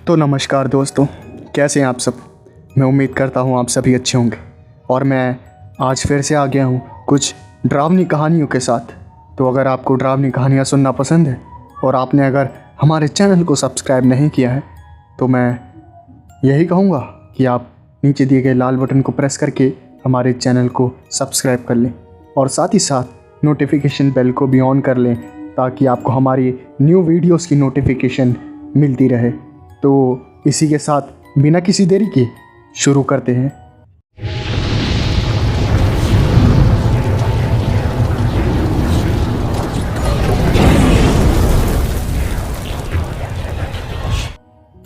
तो नमस्कार दोस्तों, कैसे हैं आप सब। मैं उम्मीद करता हूं आप सभी अच्छे होंगे और मैं आज फिर से आ गया हूं कुछ डरावनी कहानियों के साथ। तो अगर आपको डरावनी कहानियां सुनना पसंद है और आपने अगर हमारे चैनल को सब्सक्राइब नहीं किया है तो मैं यही कहूँगा कि आप नीचे दिए गए लाल बटन को प्रेस करके हमारे चैनल को सब्सक्राइब कर लें और साथ ही साथ नोटिफिकेशन बेल को भी ऑन कर लें ताकि आपको हमारी न्यू वीडियोस की नोटिफिकेशन मिलती रहे। तो इसी के साथ बिना किसी देरी के शुरू करते हैं।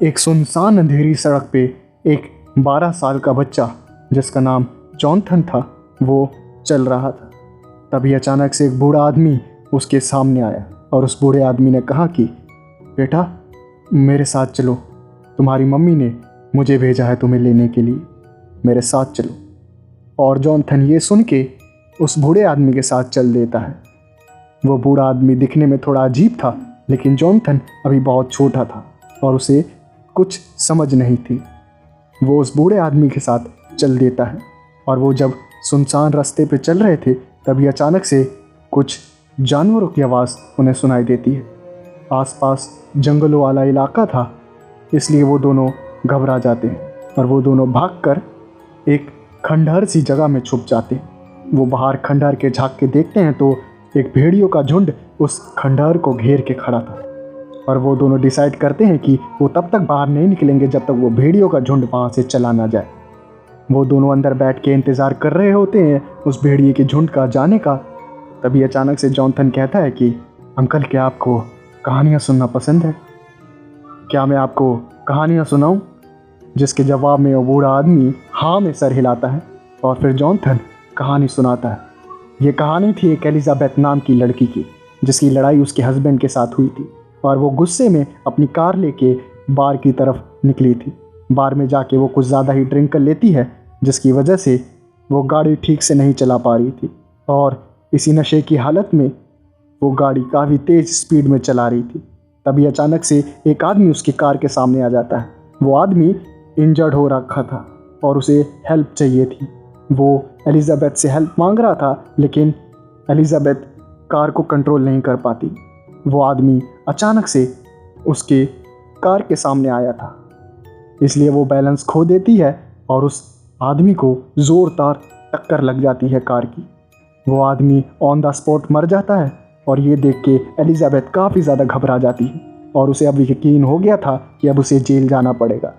एक सुनसान अंधेरी सड़क पे एक 12 साल का बच्चा जिसका नाम जॉनथन था वो चल रहा था। तभी अचानक से एक बूढ़ा आदमी उसके सामने आया और उस बूढ़े आदमी ने कहा कि बेटा मेरे साथ चलो, तुम्हारी मम्मी ने मुझे भेजा है तुम्हें लेने के लिए, मेरे साथ चलो। और जॉनथन ये सुन के उस बूढ़े आदमी के साथ चल देता है। वो बूढ़ा आदमी दिखने में थोड़ा अजीब था, लेकिन जॉनथन अभी बहुत छोटा था और उसे कुछ समझ नहीं थी। वो उस बूढ़े आदमी के साथ चल देता है और वो जब सुनसान रास्ते पे चल रहे थे तभी अचानक से कुछ जानवरों की आवाज़ उन्हें सुनाई देती है। आसपास जंगलों वाला इलाका था, इसलिए वो दोनों घबरा जाते हैं और वो दोनों भागकर एक खंडहर सी जगह में छुप जाते हैं। वो बाहर खंडहर के झांक के देखते हैं तो एक भेड़ियों का झुंड उस खंडहर को घेर के खड़ा था और वो दोनों डिसाइड करते हैं कि वो तब तक बाहर नहीं निकलेंगे जब तक वो भेड़ियों का झुंड वहाँ से चला ना जाए। वो दोनों अंदर बैठ के इंतज़ार कर रहे होते हैं उस भेड़िए के झुंड का जाने का। तभी अचानक से जॉनथन कहता है कि अंकल, क्या आपको कहानियाँ सुनना पसंद है? क्या मैं आपको कहानियाँ सुनाऊं? जिसके जवाब में वो बूढ़ा आदमी हाँ में सर हिलाता है और फिर जॉनथन कहानी सुनाता है। ये कहानी थी एक एलिजाबेथ नाम की लड़की की जिसकी लड़ाई उसके हस्बैंड के साथ हुई थी और वो गुस्से में अपनी कार लेके बार की तरफ निकली थी। बार में जाके वो कुछ ज़्यादा ही ड्रिंक कर लेती है जिसकी वजह से वो गाड़ी ठीक से नहीं चला पा रही थी और इसी नशे की हालत में वो गाड़ी काफ़ी तेज़ स्पीड में चला रही थी। तभी अचानक से एक आदमी उसकी कार के सामने आ जाता है। वो आदमी इंजर्ड हो रखा था और उसे हेल्प चाहिए थी। वो एलिजाबेथ से हेल्प मांग रहा था लेकिन एलिजाबेथ कार को कंट्रोल नहीं कर पाती। वो आदमी अचानक से उसके कार के सामने आया था, इसलिए वो बैलेंस खो देती है और उस आदमी को ज़ोरदार टक्कर लग जाती है कार की। वो आदमी ऑन द स्पॉट मर जाता है और ये देख के एलिजाबेथ काफ़ी ज़्यादा घबरा जाती है और उसे अब यकीन हो गया था कि अब उसे जेल जाना पड़ेगा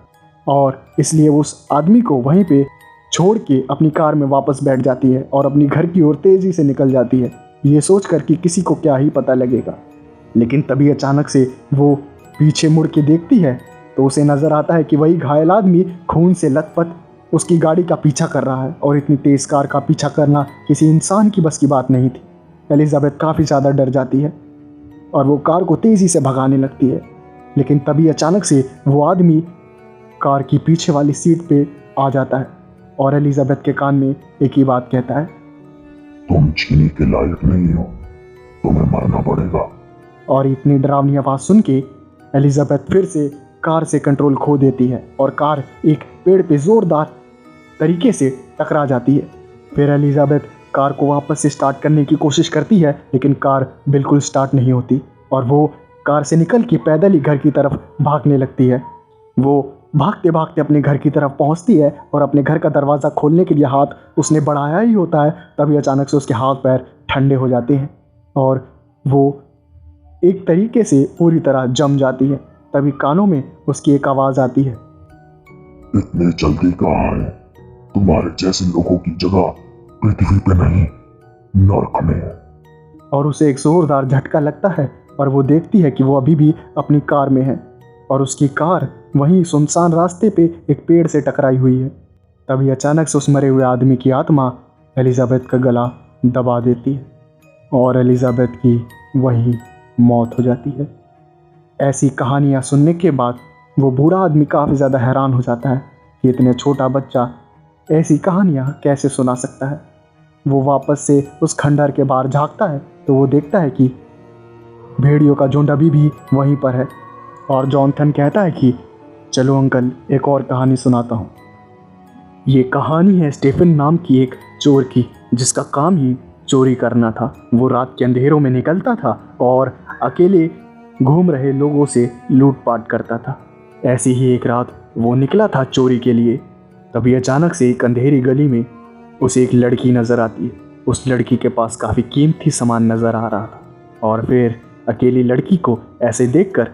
और इसलिए वो उस आदमी को वहीं पे छोड़ के अपनी कार में वापस बैठ जाती है और अपनी घर की ओर तेज़ी से निकल जाती है, ये सोच कर कि किसी को क्या ही पता लगेगा। लेकिन तभी अचानक से वो पीछे मुड़ के देखती है तो उसे नज़र आता है कि वही घायल आदमी खून से लथपथ उसकी गाड़ी का पीछा कर रहा है और इतनी तेज़ कार का पीछा करना किसी इंसान की बस की बात नहीं थी। एलिजाबेथ काफ़ी ज़्यादा डर जाती है और वो कार को तेज़ी से भगाने लगती है। लेकिन तभी अचानक से वो आदमी कार की पीछे वाली सीट पे आ जाता है और एलिजाबेथ के कान में एक ही बात कहता है, तुम जीने के लायक नहीं हो, तुम्हें मरना पड़ेगा। और इतनी डरावनी आवाज़ सुन के एलिजाबेथ फिर से कार से कंट्रोल खो देती है और कार एक पेड़ पे ज़ोरदार तरीके से टकरा जाती है। फिर एलिजाबेथ कार को वापस से स्टार्ट करने की कोशिश करती है लेकिन कार बिल्कुल स्टार्ट नहीं होती और वो कार से निकल के पैदल ही घर की तरफ भागने लगती है। वो भागते भागते अपने घर की तरफ पहुंचती है और अपने घर का दरवाज़ा खोलने के लिए हाथ उसने बढ़ाया ही होता है, तभी अचानक से उसके हाथ पैर ठंडे हो जाते हैं और वो एक तरीके से पूरी तरह जम जाती है। तभी कानों में उसकी एक आवाज़ आती है, इतने जल्दी कहाँ है? तुम्हारे जैसे लोगों की जगह पृथ्वी पे नहीं, नर्क में है। और उसे एक जोरदार झटका लगता है और वो देखती है कि वो अभी भी अपनी कार में है और उसकी कार वहीं सुनसान रास्ते पे एक पेड़ से टकराई हुई है। तभी अचानक से उस मरे हुए आदमी की आत्मा एलिजाबेथ का गला दबा देती है और एलिजाबेथ की वहीं मौत हो जाती है। ऐसी कहानियाँ सुनने के बाद वो बूढ़ा आदमी काफ़ी ज़्यादा हैरान हो जाता है कि इतने छोटा बच्चा ऐसी कहानियाँ कैसे सुना सकता है। वो वापस से उस खंडहर के बाहर झांकता है तो वो देखता है कि भेड़ियों का झुंड अभी भी वहीं पर है और जॉनथन कहता है कि चलो अंकल, एक और कहानी सुनाता हूँ। ये कहानी है स्टीफन नाम की एक चोर की, जिसका काम ही चोरी करना था। वो रात के अंधेरों में निकलता था और अकेले घूम रहे लोगों से लूटपाट करता था। ऐसी ही एक रात वो निकला था चोरी के लिए। तभी अचानक से एक अंधेरी गली में उसे एक लड़की नज़र आती है। उस लड़की के पास काफ़ी कीमती सामान नज़र आ रहा था और फिर अकेली लड़की को ऐसे देखकर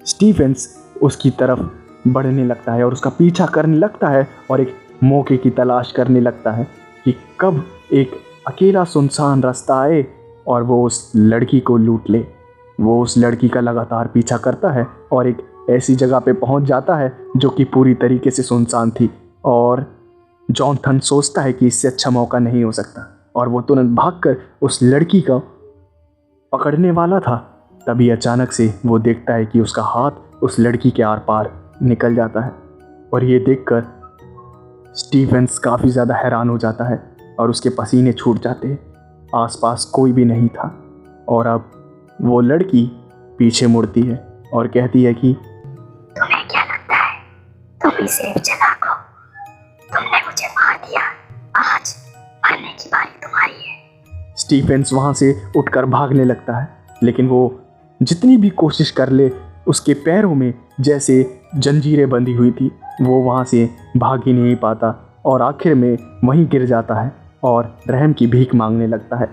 स्टीफेंस उसकी तरफ बढ़ने लगता है और उसका पीछा करने लगता है और एक मौके की तलाश करने लगता है कि कब एक अकेला सुनसान रास्ता आए और वो उस लड़की को लूट ले। वो उस लड़की का लगातार पीछा करता है और एक ऐसी जगह पे पहुंच जाता है जो कि पूरी तरीके से सुनसान थी। और जॉनथन सोचता है कि इससे अच्छा मौका नहीं हो सकता और वो तुरंत भागकर उस लड़की को पकड़ने वाला था। तभी अचानक से वो देखता है कि उसका हाथ उस लड़की के आर पार निकल जाता है और ये देखकर स्टीफेंस काफ़ी ज़्यादा हैरान हो जाता है और उसके पसीने छूट जाते हैं। आसपास कोई भी नहीं था और अब वो लड़की पीछे मुड़ती है और कहती है कि तुम्हें क्या लगता है तुम ही सिर्फ चालाक हो? तुमने मुझे मार दिया, आज मरने की बारी तुम्हारी है। स्टीफेंस वहाँ से उठकर भागने लगता है, लेकिन वो जितनी भी कोशिश कर ले उसके पैरों में जैसे जंजीरें बंधी हुई थी। वो वहाँ से भाग ही नहीं पाता और आखिर में वहीं गिर जाता है और रहम की भीख मांगने लगता है।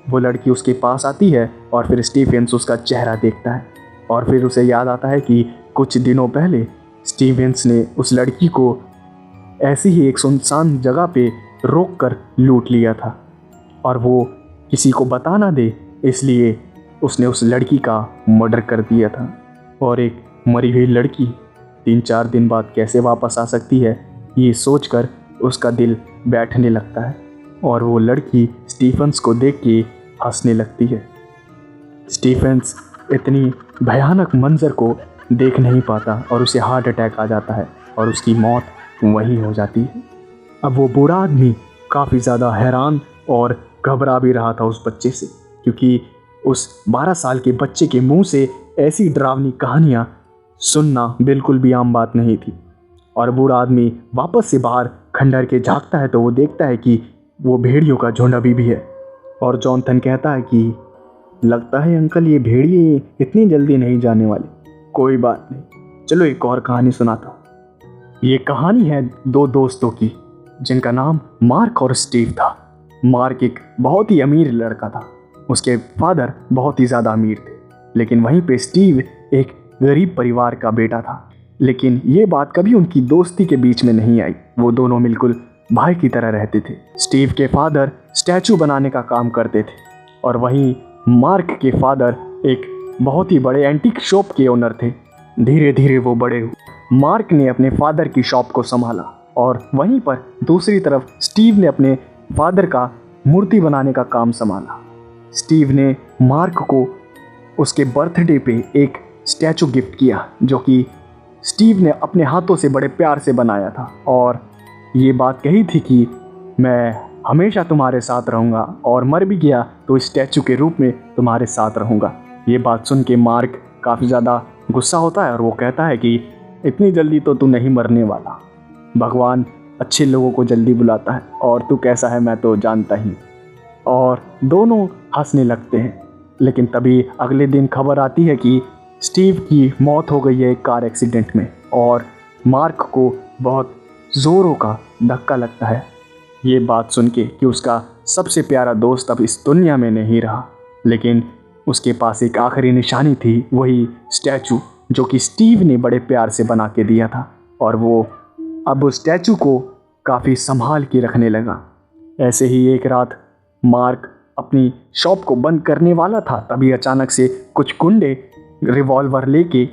वो लड़की उसके पास आती है और फिर स्टीफेंस उसका चेहरा देखता है और फिर उसे याद आता है कि कुछ दिनों पहले स्टीफेंस ने उस लड़की को ऐसी ही एक सुनसान जगह पे रोककर लूट लिया था और वो किसी को बता ना दे, इसलिए उसने उस लड़की का मर्डर कर दिया था। और एक मरी हुई लड़की 3-4 दिन बाद कैसे वापस आ सकती है, ये सोचकर उसका दिल बैठने लगता है और वो लड़की स्टीफेंस को देख के हंसने लगती है। स्टीफेंस इतनी भयानक मंजर को देख नहीं पाता और उसे हार्ट अटैक आ जाता है और उसकी मौत वहीं हो जाती है। अब वो बूढ़ा आदमी काफ़ी ज़्यादा हैरान और घबरा भी रहा था उस बच्चे से, क्योंकि उस 12 साल के बच्चे के मुंह से ऐसी डरावनी कहानियाँ सुनना बिल्कुल भी आम बात नहीं थी। और बूढ़ा आदमी वापस से बाहर खंडहर के झांकता है तो वो देखता है कि वो भेड़ियों का झुंड अभी भी है। और जॉनथन कहता है कि लगता है अंकल ये भेड़िए इतनी जल्दी नहीं जाने वाले। कोई बात नहीं, चलो एक और कहानी सुनाता हूँ। ये कहानी है 2 दोस्तों की जिनका नाम मार्क और स्टीव था। मार्क एक बहुत ही अमीर लड़का था, उसके फादर बहुत ही ज़्यादा अमीर थे, लेकिन वहीं पे स्टीव एक गरीब परिवार का बेटा था। लेकिन ये बात कभी उनकी दोस्ती के बीच में नहीं आई। वो दोनों बिल्कुल भाई की तरह रहते थे। स्टीव के फादर स्टैचू बनाने का काम करते थे और वहीं मार्क के फादर एक बहुत ही बड़े एंटीक शॉप के ओनर थे। धीरे धीरे वो बड़े हुए। मार्क ने अपने फादर की शॉप को संभाला और वहीं पर दूसरी तरफ स्टीव ने अपने फादर का मूर्ति बनाने का काम संभाला। स्टीव ने मार्क को उसके बर्थडे पे एक स्टैचू गिफ्ट किया जो कि स्टीव ने अपने हाथों से बड़े प्यार से बनाया था और ये बात कही थी कि मैं हमेशा तुम्हारे साथ रहूँगा और मर भी गया तो इस स्टैचू के रूप में तुम्हारे साथ रहूँगा। ये बात सुन के मार्क काफ़ी ज़्यादा गुस्सा होता है और वो कहता है कि इतनी जल्दी तो तू नहीं मरने वाला, भगवान अच्छे लोगों को जल्दी बुलाता है और तू कैसा है मैं तो जानता ही। और दोनों हंसने लगते हैं। लेकिन तभी अगले दिन खबर आती है कि स्टीव की मौत हो गई है एक कार एक्सीडेंट में और मार्क को बहुत ज़ोरों का धक्का लगता है ये बात सुन के कि उसका सबसे प्यारा दोस्त अब इस दुनिया में नहीं रहा। लेकिन उसके पास एक आखिरी निशानी थी, वही स्टैचू जो कि स्टीव ने बड़े प्यार से बना के दिया था और वो अब उस स्टैचू को काफ़ी संभाल के रखने लगा। ऐसे ही एक रात मार्क अपनी शॉप को बंद करने वाला था, तभी अचानक से कुछ गुंडे रिवॉल्वर लेके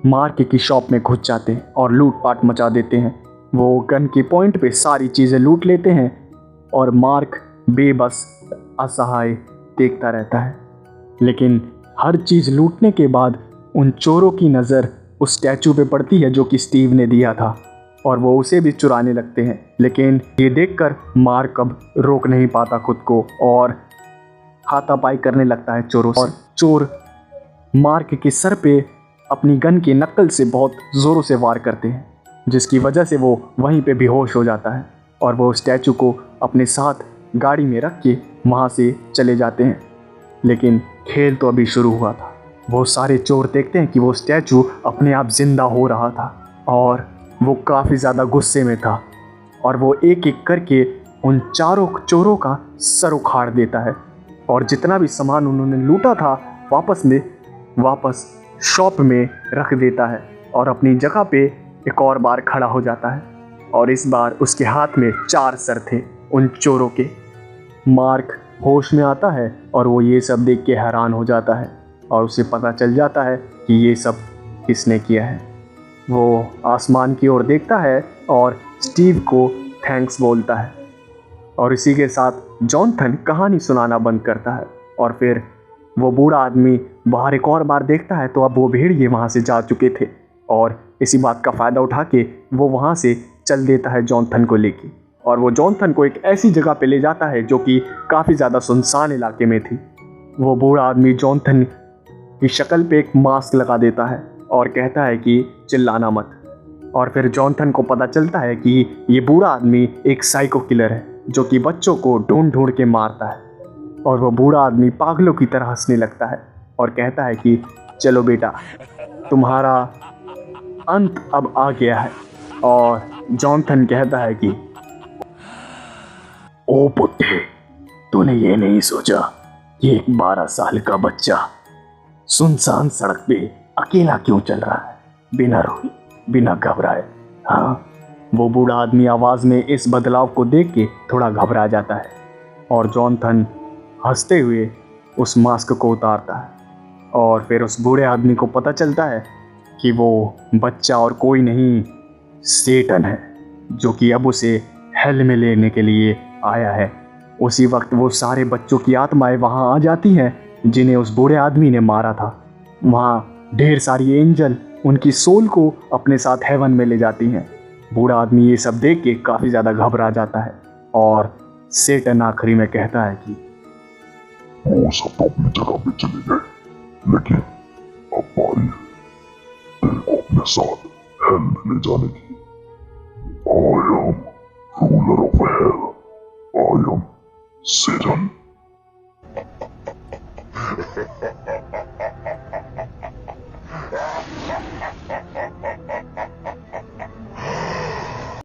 मार्क की शॉप में घुस जाते हैं और लूटपाट मचा देते हैं। वो गन के पॉइंट पे सारी चीज़ें लूट लेते हैं और मार्क बेबस असहाय देखता रहता है। लेकिन हर चीज़ लूटने के बाद उन चोरों की नज़र उस स्टैचू पे पड़ती है जो कि स्टीव ने दिया था और वो उसे भी चुराने लगते हैं। लेकिन ये देखकर मार्क अब रोक नहीं पाता खुद को और हाथापाई करने लगता है चोरों से। और चोर मार्क के सर पे अपनी गन की नक्कल से बहुत ज़ोरों से वार करते हैं, जिसकी वजह से वो वहीं पे बेहोश हो जाता है और वो स्टैचू को अपने साथ गाड़ी में रख के वहाँ से चले जाते हैं। लेकिन खेल तो अभी शुरू हुआ था। वो सारे चोर देखते हैं कि वो स्टैचू अपने आप जिंदा हो रहा था और वो काफ़ी ज़्यादा गुस्से में था और वो एक एक करके उन चारों चोरों का सर उखाड़ देता है और जितना भी सामान उन्होंने लूटा था वापस शॉप में रख देता है और अपनी जगह पे एक और बार खड़ा हो जाता है। और इस बार उसके हाथ में 4 सर थे उन चोरों के। मार्क होश में आता है और वो ये सब देख के हैरान हो जाता है और उसे पता चल जाता है कि ये सब किसने किया है। वो आसमान की ओर देखता है और स्टीव को थैंक्स बोलता है और इसी के साथ जॉनथन कहानी सुनाना बंद करता है। और फिर वो बूढ़ा आदमी बाहर एक और बार देखता है तो अब वो भेड़िए वहाँ से जा चुके थे और इसी बात का फ़ायदा उठा के वो वहाँ से चल देता है जॉनथन को लेके और वो जॉनथन को एक ऐसी जगह पे ले जाता है जो कि काफ़ी ज़्यादा सुनसान इलाके में थी। वो बूढ़ा आदमी जॉनथन की शक्ल पे एक मास्क लगा देता है और कहता है कि चिल्लाना मत। और फिर जॉनथन को पता चलता है कि ये बूढ़ा आदमी एक साइको किलर है जो कि बच्चों को ढूंढ ढूंढ के मारता है। और वो बूढ़ा आदमी पागलों की तरह हंसने लगता है और कहता है कि चलो बेटा, तुम्हारा अंत अब आ गया है। और जॉनथन कहता है कि ओ पुत्ते, तूने ये नहीं सोचा कि एक 12 साल का बच्चा सुनसान सड़क पे अकेला क्यों चल रहा है, बिना रोए, बिना घबराए? हाँ, वो बूढ़ा आदमी आवाज़ में इस बदलाव को देख के थोड़ा घबरा जाता है और जॉनथन हंसते हुए उस मास्क को उतारता है और फिर उस बूढ़े आदमी को पता चलता है कि वो बच्चा और कोई नहीं, सेटन है जो कि अब उसे हेल में लेने के लिए आया है। उसी वक्त वो सारे बच्चों की आत्माएं वहाँ आ जाती हैं जिन्हें उस बूढ़े आदमी ने मारा था। वहाँ ढेर सारी एंजल उनकी सोल को अपने साथ हेवन में ले जाती हैं। बूढ़ा आदमी ये सब देख के काफ़ी ज़्यादा घबरा जाता है और सेटन आखिरी में कहता है कि वो सब तो अपनी जगह पे चले गए, लेकिन अब बारी है तेरे को अपने साथ हेल में ले जाने की। I am ruler of hell. I am Satan.